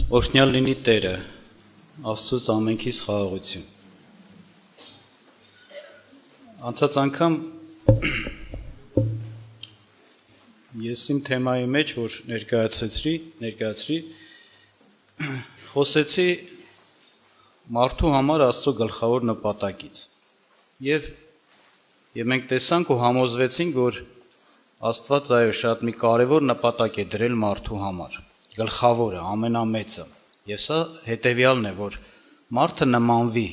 Օրհնյալ լինի Տերը, Աստծուց ամենքիս խաղաղություն։ Անցած անգամ ես իմ թեմայի մեջ, որ ներկայացրի, խոսեցի մարդու համար Աստծո գլխավոր նպատակից։ Եվ մենք տեսանք ու համոզվեցինք, որ Աստված այո շատ մի կարևոր նպատակ է դրել մարդու համար, գլխավորը, ամենամեծը։ Եվ սա հետևյալն է, որ մարդը նմանվի,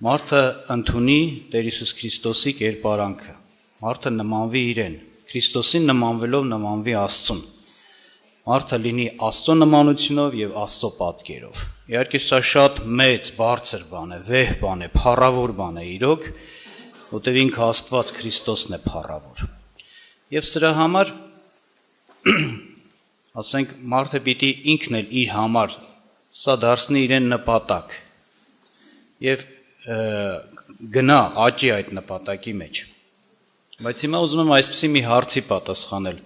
մարդը ընդունի Տեր Հիսուս Քրիստոսի կերպարանքը, մարդը նմանվի իրեն, Քրիստոսին նմանվելով նմանվի Աստծուն, մարդը լինի Աստծո նմանությունով և Աստծո պատկերով։ Իհարկե սա շատ մեծ, բարձր բան է, վեհ բան է, փառավոր բան է իրոք, որտեղ ինքը Աստված Քրիստոսն է փառավոր։ Եվ սրա համար, ասենք, մարդը պիտի ինքն էլ իր համար սա դարձնի իրեն նպատակ և գնա աճի այդ նպատակի մեջ։ Բայց հիմա ուզում եմ այսպիսի մի հարցի պատասխանել։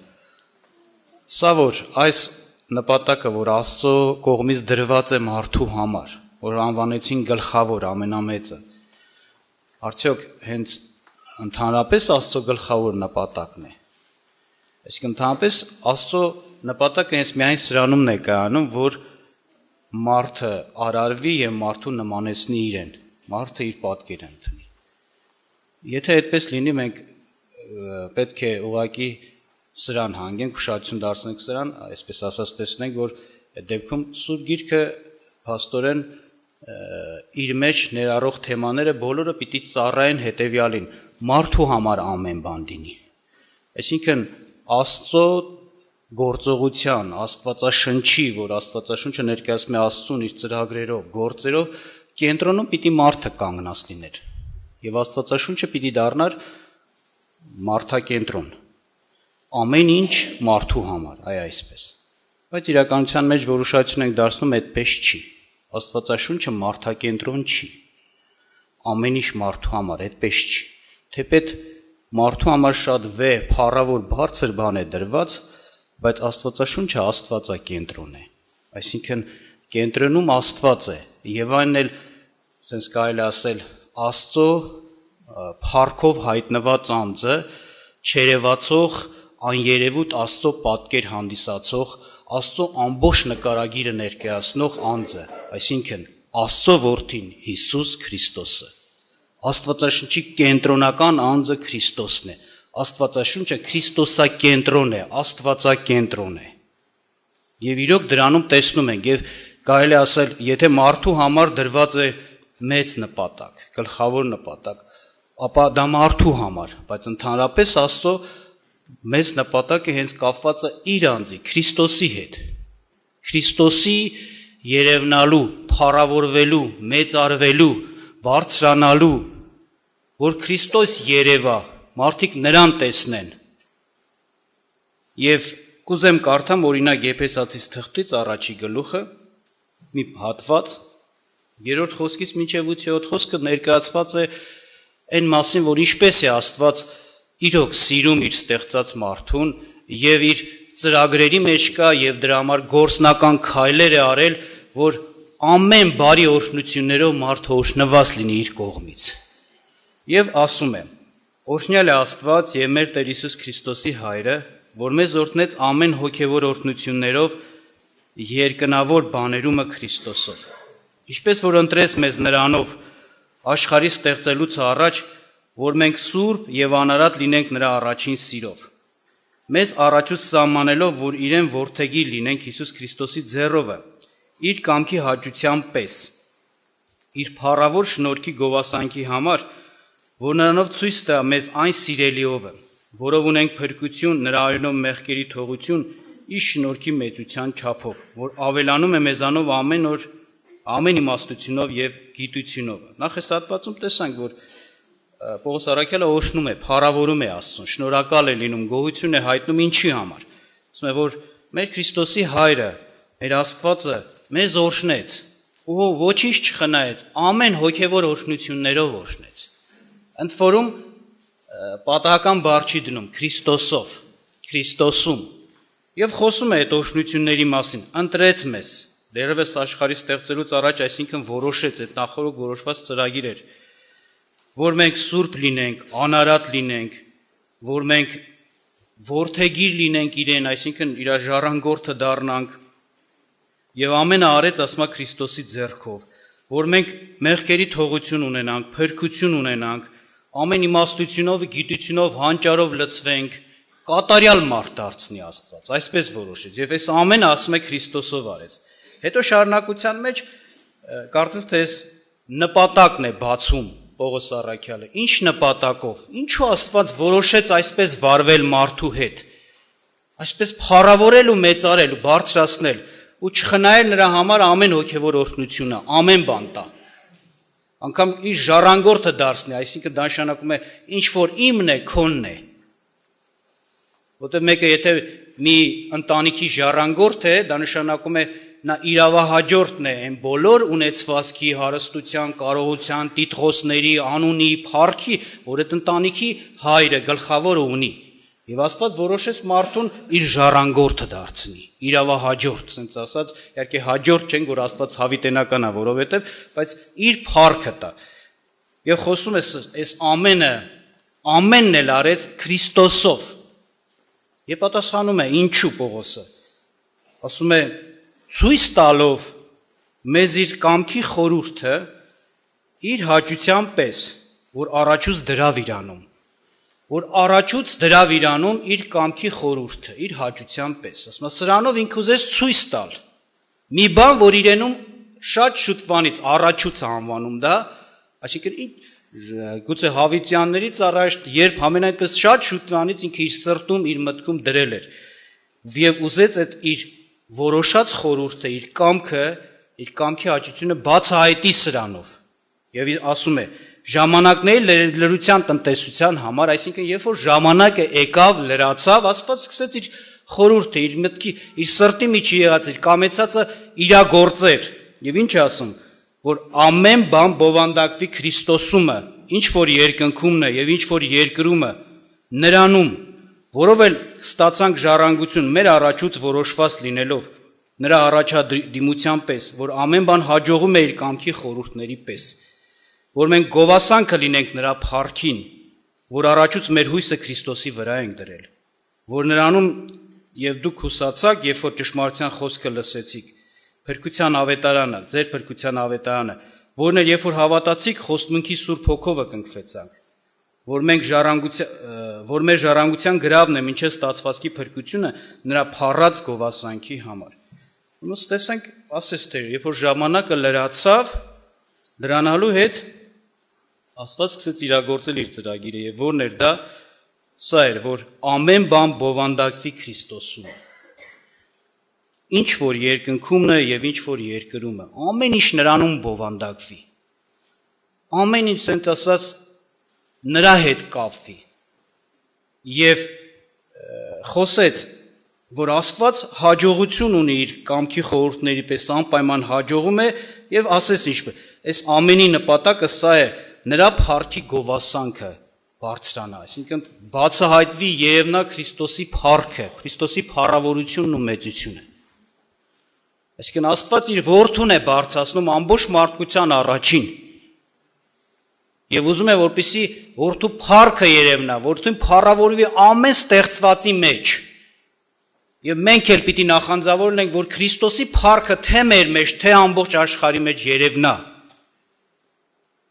Սա որ այս նպատակը, որ Աստծո կողմից դրված է մարդու համար, որ անվանեցին գլխավոր, ամենամեծը, արդյոք հենց ընդհանրապես Աստծո գլխավոր նպատակն է։ Այսինքն ընդհանրապես Աստծո նպատակը հենց միայն սրանումն է կայանում, որ մարդը արարվի և մարդու նմանեցնի իրեն, մարդը իր պատկերը ընդունի։ Եթե այդպես լինի, մենք պետք է ուղղակի սրան հանգենք, ուշադրություն դարձնենք սրան, այսպես ասած տեսնենք, որ այդ դեպքում Սուրբ Գիրքը փաստորեն իր մեջ ներառող թեմաները բոլորը պիտի ծառայեն հետևյալին, մարդու համար ամեն բան լինի։ Այսինքն Աստծո գործողության, Աստվածաշնչի, որ Աստվածաշունչը ներկայացնում է Աստծուն իր ծրագրերով, գործերով, կենտրոնում պիտի մարդը կանգնած լիներ։ Եվ Աստվածաշունչը պիտի դառնար մարդակենտրոն։ Ամեն ինչ մարդու համար, այսպես։ Բայց իրականության մեջ, որ ուշադրություն ենք դարձնում, այդպես չի։ Աստվածաշունչը մարդակենտրոն չի։ Ամեն ինչ մարդու համար, այդպես չի։ Թեպետ մարդու համար շատ վեհ, փառավոր, բարձր բան է դրված, բայց Աստվածաշունչը աստվածակենտրոն է, այսինքն կենտրոնում Աստված է, և այն էլ, ասենց կարելի ասել, Աստծո փառքով հայտնված անձը, չերևացող, աներևույթ Աստծո պատկեր հանդիսացող, Աստծո ամբողջ նկարագիրը ներկայացնող անձը, այսինքն Աստծո որդին Հիսուս Քրիստոսը, Աստվածաշունչի կենտրոնական անձը Քրիստոսն է, Աստվածաշունչը քրիստոսակենտրոն է, աստվածակենտրոն է։ Եվ իրոք դրանում տեսնում ենք, և կարելի ասել, եթե մարդու համար դրված է մեծ նպատակ, գլխավոր նպատակ, ապա դա մարդու համար, բայց ընդհանրապես Աստծո մեծ նպատակը հենց կապված է իր անձի, Քրիստոսի հետ։ Քրիստոսի երևնալու, փառավորվելու, մեծարվելու, բարձրանալու, որ Քրիստոս երևա, մարդիկ նրան տեսնեն։ Եվ կուզեմ կարդամ օրինակ Եփեսացիս թղթից առաջի գլուխը, մի հատված, 3-րդ խոսքից մինչև 8-րդ խոսքը ներկայացված է այն մասին, որ ինչպես է Աստված իրոք սիրում իր ստեղծած մարդուն և իր ծրագրերի մեջ կա և դրա համար գործնական քայլեր է արել, որ ամեն բարի օրհնություններով մարդը օրհնված լինի իր կողմից։ Եվ ասում է. Օրհնյալ է Աստված և մեր Տեր Հիսուս Քրիստոսի Հայրը, որ մեզ օրհնեց ամեն հոգևոր օրհնություններով երկնավոր բաներումը Քրիստոսով, ինչպես որ ընտրեց մեզ նրանով աշխարհի ստեղծելուց առաջ, որ մենք սուրբ և անարատ լինենք նրա առաջին սիրով, մեզ առաջուց սահմանելով, որ իրեն որդեգիր լինենք Հիսուս Քրիստոսի ձեռովը, իր կամքի հաճության պես, իր փառավոր շնորհքի գովասանքի համար, որ նրանով ցույց տա մեզ այն սիրելիովը, որով ունենք փրկություն, նրա արյունով մեղքերի թողություն, իր շնորհքի մեծության չափով, որ ավելանում է մեզանով ամեն օր, ամեն իմաստությունով և գիտությունով։ Նախ այս հատվածում տեսանք, որ Պողոս առաքյալը օրհնում է, փառավորում է Աստծուն, շնորհակալ է լինում, գոհություն է հայտնում ինչի համար։ Ասում է, որ մեր Քրիստոսի Հայրը, մեր Աստվածը մեզ օրհնեց ու ոչինչ չխնայեց, ամեն հոգևոր օրհնություններով օրհնեց։ Ընդ որում պատահական բառ չի դնում Քրիստոսով, Քրիստոսում, եւ խոսում է այդ օրհնությունների մասին, ընտրեց մեզ, Դերևս աշխարհի ստեղծելուց առաջ, այսինքն որոշեց, այդ նախորդ որոշված ծրագիր էր, որ մենք սուրբ լինենք, անարատ լինենք, որ մենք որդեգիր լինենք իրեն, այսինքն իր ժառանգորդը դառնանք, եւ ամենը արեց ասма Քրիստոսի ձեռքով, որ մենք մեղքերի թողություն ունենանք, փրկություն ունենանք, ամեն իմաստությունով, գիտությունով, հանճարով լցվենք, կատարյալ մարդ դարձնի Աստված, այսպես որոշեց, եւ այս ամենը ասում է Քրիստոսով արեց։ Հետո շարունակության մեջ կարծես թե այս նպատակն է բացում Պողոս առաքյալը։ Ինչ նպատակով, ինչու Աստված որոշեց այսպես վարվել մարդու հետ, այսպես փառավորել ու մեծարել ու բարձրացնել ու չխնայել նրա համար ամեն հոգևոր օրհնությունը, ամեն բան տա։ Անկամ իր ժառանգորդը դարձնի, այսինքն դա նշանակում է ինչ որ իմն է, քոնն է։ Որտեղ մեկը եթե մի ընտանիքի ժառանգորդ է, դա նշանակում է նա իրավահաջորդն է այն բոլոր ունեցվածքի, հարստության, կարողության, տիտղոսների, անունի, փառքի, որ այդ ընտանիքի հայրը, գլխավորը ունի։ Եվ Աստված որոշեց մարդուն իր ժառանգորդը դարձնի, իրավահաջորդ, ասենց ասած, իհարկե հաջորդ չեն, որ Աստված հավիտենական է, որովհետև, բայց իր փառքը տա։ Եվ խոսում է այս ամենն էլ արեց Քրիստոսով։ Եվ պատասխանում է ինչու Պողոսը։ Ասում է ցույց տալով մեզ իր կամքի խորհուրդը իր հաճության պես, որ առաջուց դրավ իրանում, իր կամքի խորհուրդը, իր հաճության պես, ասում է սրանով ինքը ուզեց ցույց տալ, մի բան, որ իրենում շատ շուտվանից առաջուց անվանում դա, այսինքն գուցե հավիտյաններից առաջ, երբ ամենայնպես շատ շուտվանից ինքը իր սրտում, իր մտքում դրել էր, եւ ուզեց այդ իր որոշած խորհուրդը, իր կամքի հաճությունը բացահայտի սրանով։ Եվ ասում է, ժամանակների լրության տնտեսության համար, այսինքն երբ որ ժամանակը եկավ, լրացավ, Աստված սկսեց իր խորհուրդը, իր մտքի, իր սրտի միջի եղած, իր կամեցածը իրագործեր։ Եվ ինչ է ասում, որ ամեն բան բովանդակվի Քրիստոսումը, ինչ որ երկնքումն է եւ ինչ որ երկրումը, նրանում, որով էլ ստացանք ժառանգություն մեր առաջուց որոշված լինելով, նրա առաջադիմության պես, որ ամեն բան հաջողում է իր կամքի խորհուրդների պես, որ մենք գովասանքը լինենք նրա փառքին, որ առաջուց մեր հույսը Քրիստոսի վրա ենք դրել, որ նրանում եւ դուք հուսացաք, երբ որ ճշմարտության խոսքը լսեցիք, փրկության ավետարանը, ձեր փրկության ավետարանը, որն էլ երբ որ հավատացիք, խոստմունքի Սուրբ Հոգովը կնքվեցանք, որ մեր ժառանգության գրավն է մինչև ստացվածքի փրկությունը նրա փառած գովասանքի համար։ Ոնց տեսանք, ասես թե երբ որ ժամանակը լրացավ, լրանալու հետ Աստված սկսեց իրագործել իր ծրագիրը եւ որն էր դա, սա էր, որ ամեն բան բովանդակվի Քրիստոսում։ Ինչ որ երկնքումն է եւ ինչ որ երկրումը, ամեն ինչ նրանում բովանդակվի։ Ամեն ինչ ասենց ասած նրա հետ կապվի։ Եվ խոսեց, որ Աստված հաջողություն ունի իր կամքի խորհուրդների պես անպայման հաջողում է եւ ասես ինչպես, այս ամենի նպատակը սա է, նրա փառքի գովասանքը բարձրանա, այսինքն բացահայտվի երևնա Քրիստոսի փառքը, Քրիստոսի փառավորությունն ու մեծությունը։ Այսինքն Աստված իր որդուն է բարձրացնում ամբողջ մարդկության առաջին եւ ուզում է, որպեսզի որդու փառքը երևնա, որդուն փառավորվի ամեն ստեղծվածի մեջ։ Եվ մենք էլ պիտի նախանձավորենք, որ Քրիստոսի փառքը թե մեր մեջ, թե ամբողջ աշխարհի մեջ երևնա։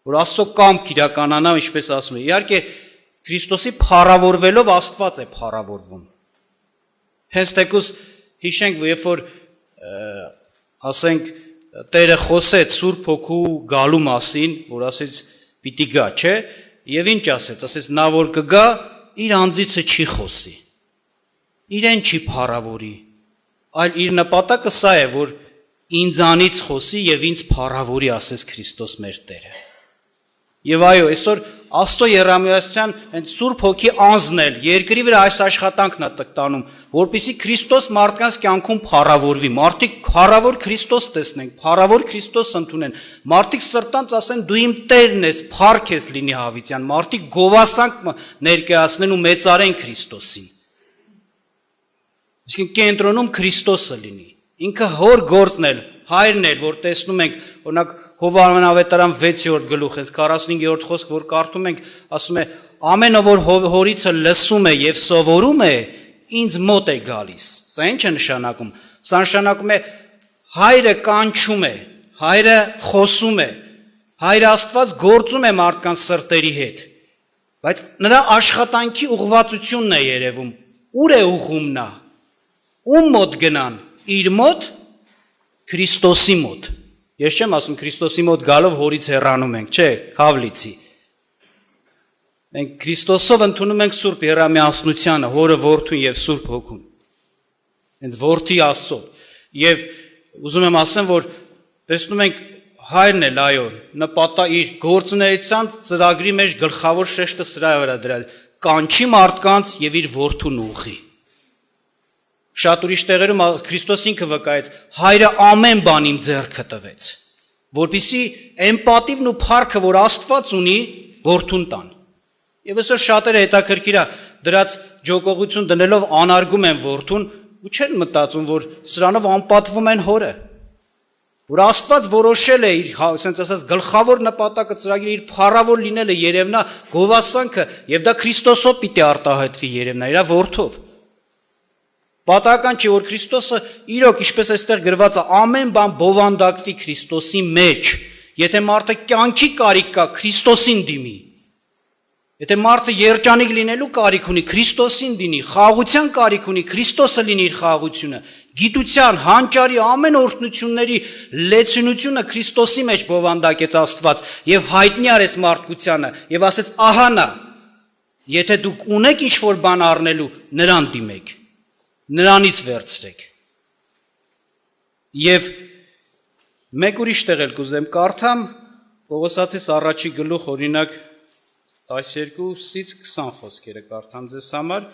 Որ Աստծո կամք իրականանա, ինչպես ասում է։ Իհարկե Քրիստոսի փառավորվելով Աստված է փառավորվում։ Հենց թեկուզ հիշենք, երբ որ ասենք Տերը խոսեց Սուրբ Հոգու գալու մասին, որ ասեց պիտի գա, չէ՞, եւ ինչ ասեց, ասեց նա որ կգա, իր անձիցը չի խոսի։ Իրեն չի փառավորի, այլ իր նպատակը սա է, որ ինձանից խոսի եւ ինձ փառավորի, ասեց Քրիստոս մեր Տերը։ Եվ այո, այսօր Աստծո երամիասության այն Սուրբ Հոգի անձն էլ երկրի վրա այս աշխատանքն է տանում, որպեսզի Քրիստոս մարդկանց կյանքում փառավորվի, մարդիկ փառավոր Քրիստոս տեսնեն, փառավոր Քրիստոս ընդունեն, մարդիկ սրտանց ասեն դու իմ Տերն ես, փառք ես լինի հավիտյան, մարդիկ գովասանք ներկայացնեն ու մեծարեն Քրիստոսին։ Իսկ կենտրոնում Քրիստոսը լինի, ինքը հոր գործն էլ հայրն էր, որ տեսնում ենք, օրինակ Հովանավետարան 6-րդ գլուխ, այս 45-րդ խոսք, որ կարդում ենք, ասում է. ամենը, որ հորիցը լսում է եւ սովորում է, ինձ մոտ է գալիս։ Սա ինչ է նշանակում։ Սա նշանակում է հայրը կանչում է, հայրը խոսում է, հայրը Աստված գործում է մարդկանց սրտերի հետ, բայց նրա աշխատանքի ուղղվածությունն է երևում, ուր է ուղղում նա, ում մոտ գնան, իր մոտ, Քրիստոսի մոտ, ես չեմ ասում Քրիստոսի մոտ գալով հորից հեռանում ենք, չէ, Քավլիցի, մենք Քրիստոսով ընդունում ենք Սուրբ Եռամիասնությանը, հորը որդուն եւ Սուրբ Հոգուն, հենց որդի Աստծով, եւ ուզում եմ ասեմ, որ տեսնում ենք հայրն էլ այո, իր գործունեության ծրագրի մեջ գլխավոր շեշտը սրա վրա դրել, կանչի մարդկանց եւ իր որդուն ուղղի։ Շատ ուրիշ տեղերում Քրիստոս ինքը վկայեց, հայրը ամեն բան իմ ձեռքը տվեց, որպեսզի էմպաթիվն ու փառքը, որ Աստված ունի, որդուն տան։ Եվ այսօր շատերը հետաքրքիր է դրած ջոկողություն դնելով անարգում են որդուն ու չեն մտածում, որ սրանով անպատվում են հորը։ Որ Աստված որոշել է իր, ասենց ասած, գլխավոր նպատակը ծրագիրը իր փառավոր լինելը երևնա գովասանքը եւ դա Քրիստոսով պիտի արտահայտվի երևնա իր որդով։ Պատահական չի, որ Քրիստոսը իրոք, ինչպես այստեղ գրված է, ամեն բան բովանդակվի Քրիստոսի մեջ։ Եթե մարդը կյանքի կարիք կա, Քրիստոսին դիմի։ Եթե մարդը երջանիկ լինելու կարիք ունի, Քրիստոսին դիմի, խաղաղության կարիք ունի, Քրիստոսը լինի իր խաղաղությունը։ Գիտության, հանճարի ամեն օրհնությունների լեցունությունը Քրիստոսի մեջ բովանդակեց Աստված եւ հայտնի արեց մարդկությանը եւ ասեց ահա նա, եթե դուք ունեք ինչ-որ բան առնելու, նրան դիմեք, նրանից վերցրեք։ Եվ մեկ ուրիշ տեղ էլ կուզեմ կարդամ Պողոսացիս առաջի գլուխ օրինակ 12-ից 20 խոսքերը կարդամ ձեզ համար,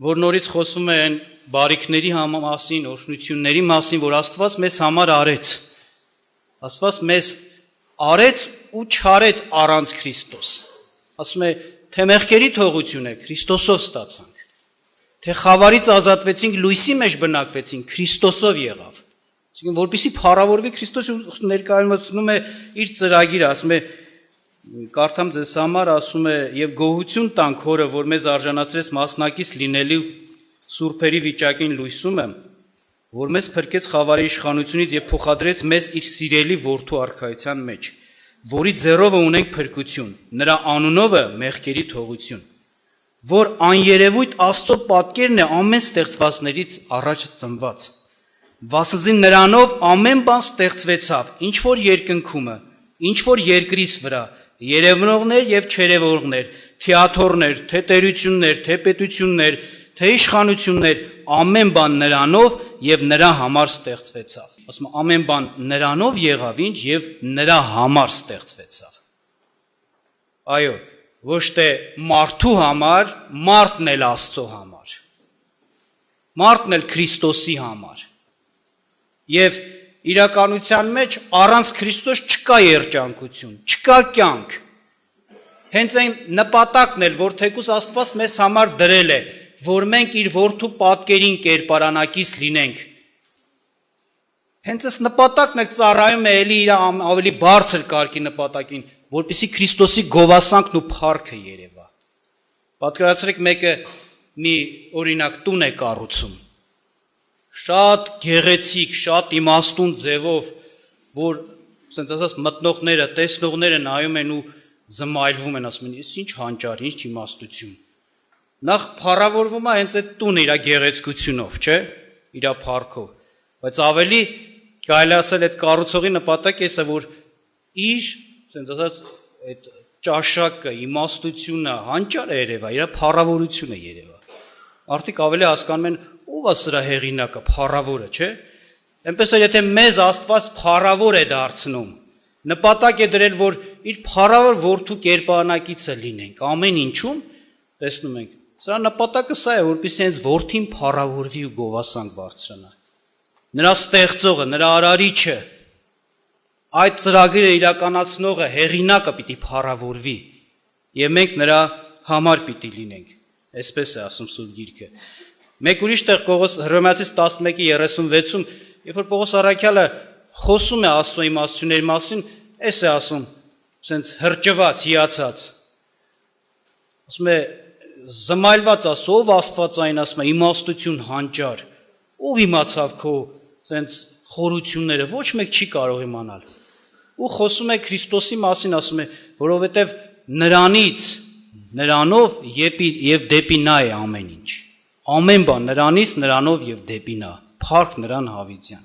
որ նորից խոսում է այն բարիքների մասին, օրհնությունների մասին, որ Աստված մեզ համար արեց։ Աստված մեզ արեց ու չարեց առանց Քրիստոս։ Ասում է, թե մեղքերի թողություն է, Քրիստոսով ստացանք, թե խավարից ազատվեցինք, լույսի մեջ բնակվեցինք, Քրիստոսով եղավ։ Այսինքն, որպեսզի փառավորվի Քրիստոսը ներկայացնում է իր ծրագիրը, ասում է, կարդամ ձեզ համար, ասում է, եւ գոհություն տանք հորը, որ մեզ արժանացրեց մասնակից լինելու սուրբերի վիճակին լույսում եմ, որ մեզ փրկեց խավարի իշխանությունից եւ փոխադրեց մեզ իր սիրելի որդու արքայության մեջ, որի ձեռովը ունենք փրկություն, նրա անունովը մեղքերի թողություն, որ աներևույթ Աստծո պատկերն է ամեն ստեղծվածներից առաջ ծնված, վասնզի նրանով ամեն բան ստեղծվեցավ, ինչ որ երկնքումը, ինչ որ երկրից վրա, երևնողներ եւ չերևողներ, թիաթորներ, թե տերություններ, թե պետություններ, թե իշխանություններ, ամեն բան նրանով եւ նրա համար ստեղծվեցավ։ Ասում եմ, ամեն բան նրանով եղավ ինչ եւ նրա համար ստեղծվեցավ։ Այո, ոչ թե մարդու համար, մարդն էլ Աստծո համար։ Մարդն էլ Քրիստոսի համար։ Եվ իրականության մեջ առանց Քրիստոս չկա երջանկություն, չկա կյանք։ Հենց այն նպատակն էլ, որ թեկուզ Աստված մեզ համար դրել է, որ մենք իր որդու պատկերին կերպարանակից լինենք։ Հենց այս նպատակն է ծառայում է էլի իր ավելի բարձր կարգի նպատակին, որպեսզի Քրիստոսի գովասանքն ու փառքը երևա։ Պատկերացրեք մեկը մի օրինակ տուն է կառուցում։ Շատ գեղեցիկ, շատ իմաստուն ձևով, որ ասենց ասած մտնողները, տեսնողները նայում են ու զմայլվում են, ասում են, «Էս ինչ հանճար, ինչ իմաստություն»։ Նախ փառավորվում է հենց այդ տունը իր գեղեցկությունով, չէ՞, իր փառքով, բայց ավելի կարելի ասել այդ կառուցողի նպատակը էս է, որ իր, ասենց ասած, այդ ճաշակը, իմաստությունը, հանճարը երևա, իր փառավորությունը երևա։ Մարդիկ ավելի հասկանում են ով է սրա հեղինակը, փառավորը, չէ՞։ Այնպես է, եթե մեզ Աստված փառավոր է դարձնում, նպատակ է դրել, որ իր փառավոր որդու կերպարանակիցը լինենք, ամեն ինչում, տեսնում ենք, սրա նպատակը սա է, որպեսզի հենց որդին փառավորվի ու գովասանք բարձրանա։ Նրա ստեղծողը, նրա արարիչը, այդ ծրագիրը իրականացնողը, հեղինակը պիտի փառավորվի, եւ մենք նրա համար պիտի լինենք։ Այսպես է ասում Սուրբ Գիրքը։ Մեկ ուրիշ տեղ Հռոմեացիս 11:36-ում երբ որ Պողոս առաքյալը խոսում է Աստծո իմաստությունների մասին, էս է ասում, ասենց հրճված, հիացած։ Ասում է զմայլված ասում, ով Աստվածային ասում է իմաստություն հանճար, ով իմացավ քո ասենց խորությունները, ոչ մեկ չի կարող իմանալ։ Ու խոսում է Քրիստոսի մասին, ասում է, որովհետև նրանով եւ դեպի նա է ամեն ինչ։ Ամեն բան նրանից, նրանով եւ դեպի նա։ Փառք նրան Հավիտյան։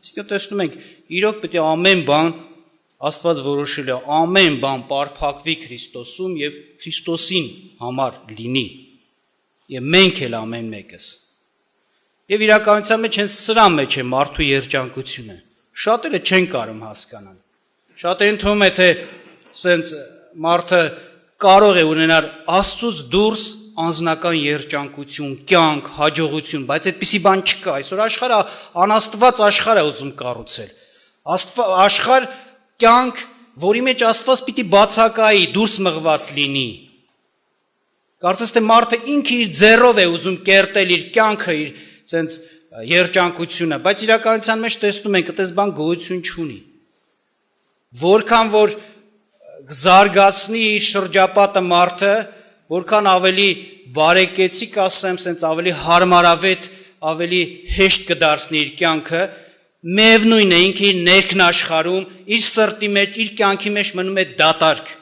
Իսկ տեսնում ենք, իրոք պետք է ամեն բան Աստված որոշել է, ամեն բան պարփակվի Քրիստոսում եւ Քրիստոսին համար լինի։ Եվ մենք էլ ամեն մեկս։ Եվ իրականության մեջ հենց սրա մեջ է մարդու երջանկությունը։ Շատերը չեն կարող հասկանալ։ Շատերին թվում է, թե սենց մարդը կարող է ունենալ Աստծուց դուրս անձնական երջանկություն, կյանք, հաջողություն, բայց այդպիսի բան չկա։ Այսօր աշխարհը անաստված աշխարհ է ուզում կառուցել։ Աշխարհ կյանք, որի մեջ Աստված պիտի բացակայի, դուրս մղված լինի։ Կարծես թե մարդը ինքը իր ձեռով է ուզում կերտել իր կյանքը, իր ցենց երջանկությունը, բայց իրականության մեջ տեսնում ենք, այդպես բան գոյություն չունի։ Որքան որ զարգացնի իր շրջապատը մարդը, որքան ավելի բարեկեցիկ ասեմ, ցենց ավելի հարմարավետ, ավելի հեշտ կդարձնի իր կյանքը, միևնույն է ինքը իր ներքն աշխարհում, իր սրտի մեջ, իր կյանքի մեջ մնում է դատարկ,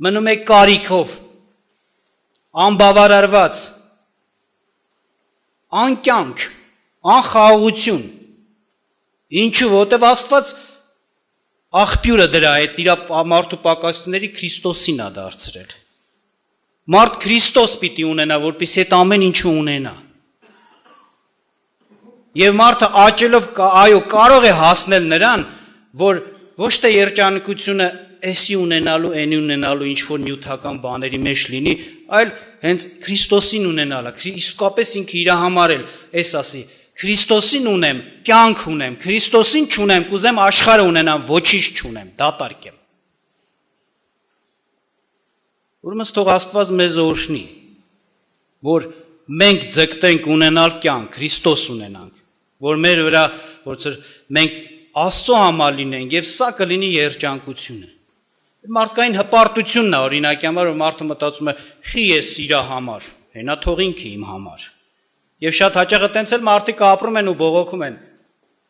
մնում է կարիքով, անբավարարված, անկյանք, անխաղաղություն։ Ինչու, որտև Աստված աղբյուրը դրա այդ իր մարդու պակասությունների Քրիստոսին է դարձրել։ Մարդ Քրիստոս պիտի ունենա, որպեսզի այդ ամեն ինչը ունենա։ Եվ մարդը աճելով այո կարող է հասնել նրան, որ ոչ թե երջանկությունը էսի ունենալու, այնի ունենալու ինչ որ նյութական բաների մեջ լինի, այլ հենց Քրիստոսին ունենալը, իսկապես ինքը իր համար էլ էս ասի, Քրիստոսին ունեմ, կյանք ունեմ, Քրիստոսին չունեմ, կուզեմ աշխարհը ունենամ, ոչինչ չունեմ, դատարկ եմ։ Ուրեմն թող Աստված մեզ օրհնի, որ մենք ձգտենք ունենալ կյանք, Քրիստոս ունենանք, որ մեր վրա, որ մենք Աստծո համար լինենք եւ սա կլինի երջանկությունը։ Մարդկային հպարտությունն է օրինակի համար, որ մարդը մտածում է՝ «Խի ես իրա համար, հենա թող ինքը իմ համար»։ Եվ շատ հաճախ այտենց էլ մարդիկ ապրում են ու բողոքում են,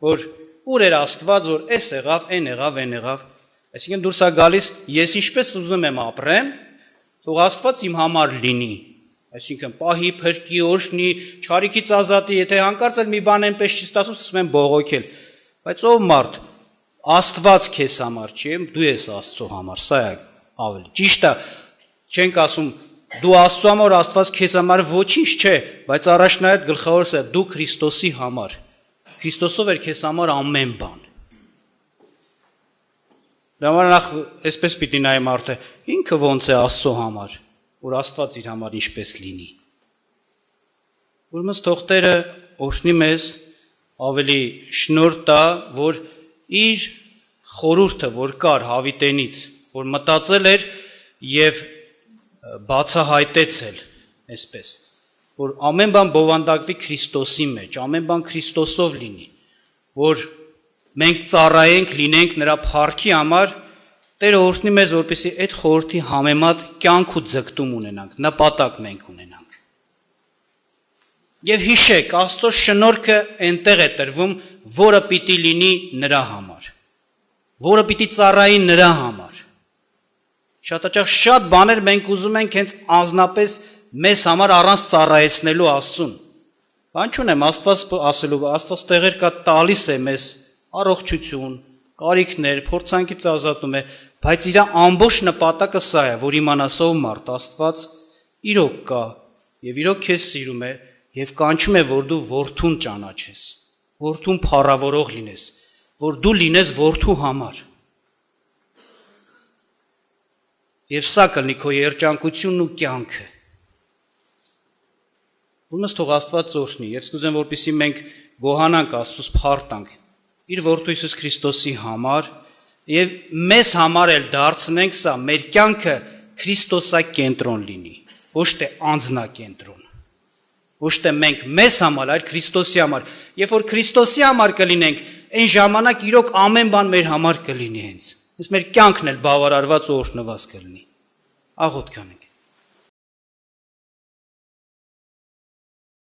որ ուր էր Աստված, որ էս եղավ, այն եղավ, այն եղավ։ Այսինքն դուրս է գալիս, ես ինչպես ուզում եմ ապրեմ, թող Աստված իմ համար լինի։ Այսինքն պահի, փրկի, օրհնի, չարիքից ազատի, եթե հանկարծ էլ մի բան այնպես չի ստացվում, սկսում են բողոքել։ Բայց ով մարդ, Աստված քեզ համար չի, դու ես Աստծո համար, սա է ավելի։ Ճիշտ է, չենք ասում դու Աստծո համար, Աստված քեզ համար ոչինչ չէ, բայց առաջնահերթ գլխավորս է դու Քրիստոսի համար։ Քրիստոսով էր քեզ համար ամեն բան։ Դա նախ այսպես պիտի նայ մարդը, ինքը ոնց է Աստծո համար, որ Աստված իր համար ինչպես լինի։ Ուրեմն թող Տերը օրհնի մեզ, ավելի շնորհ տա, որ իր խորհուրդը, որ կար հավիտենից, որ մտածել էր եւ բացահայտեցել, այսպես, որ ամեն բան բովանդակվի Քրիստոսի մեջ, ամեն բան Քրիստոսով լինի, որ մենք ծառայենք, լինենք նրա փառքի համար, Տերը օրհնի մեզ, որպեսզի այդ խորհրդի համեմատ կյանք ու ձգտում ունենանք, նպատակ մենք ունենանք։ Եվ հիշեք, Աստծո շնորհքը այնտեղ է տրվում, որը պիտի լինի նրա համար, որը պիտի ծառայի նրա համար։ Շատ հաճախ շատ բաներ մենք ուզում ենք հենց անձնապես մեզ համար առանց ծառայեցնելու Աստծուն։ Բան չունեմ, Աստված ասելու, Աստված տեղեր կա տալիս է մեզ առողջություն, կարիքներ, փորձանքից ազատում է, բայց իր ամբողջ նպատակը սա է, որ իմանաս ով մարդ Աստված իրոք կա եւ իրոք քեզ սիրում է եւ կանչում է, որ դու որդուն ճանաչես, որդուն փառավորող լինես, որ դու լինես որդու համար։ Եվ սա կլինի քո երջանկությունն ու կյանքը։ Ուրեմն թող Աստված օրհնի։ Ես կուզեմ, որպեսզի մենք գոհանանք Աստծուց, փառք տանք իր որդու Հիսուս Քրիստոսի համար եւ մեզ համար էլ դարձնենք սա մեր կյանքը Քրիստոսակենտրոն լինի, ոչ թե անձնակենտրոն։ Ոչ թե մենք մեզ համար, այլ Քրիստոսի համար։ Երբ որ Քրիստոսի համար կլինենք, այն ժամանակ իրոք ամեն բան մեր համար կլինի հենց։ Հենց մեր կյանքն էլ բավարարված ու օրհնված կլինի։ Աղոթք անենք։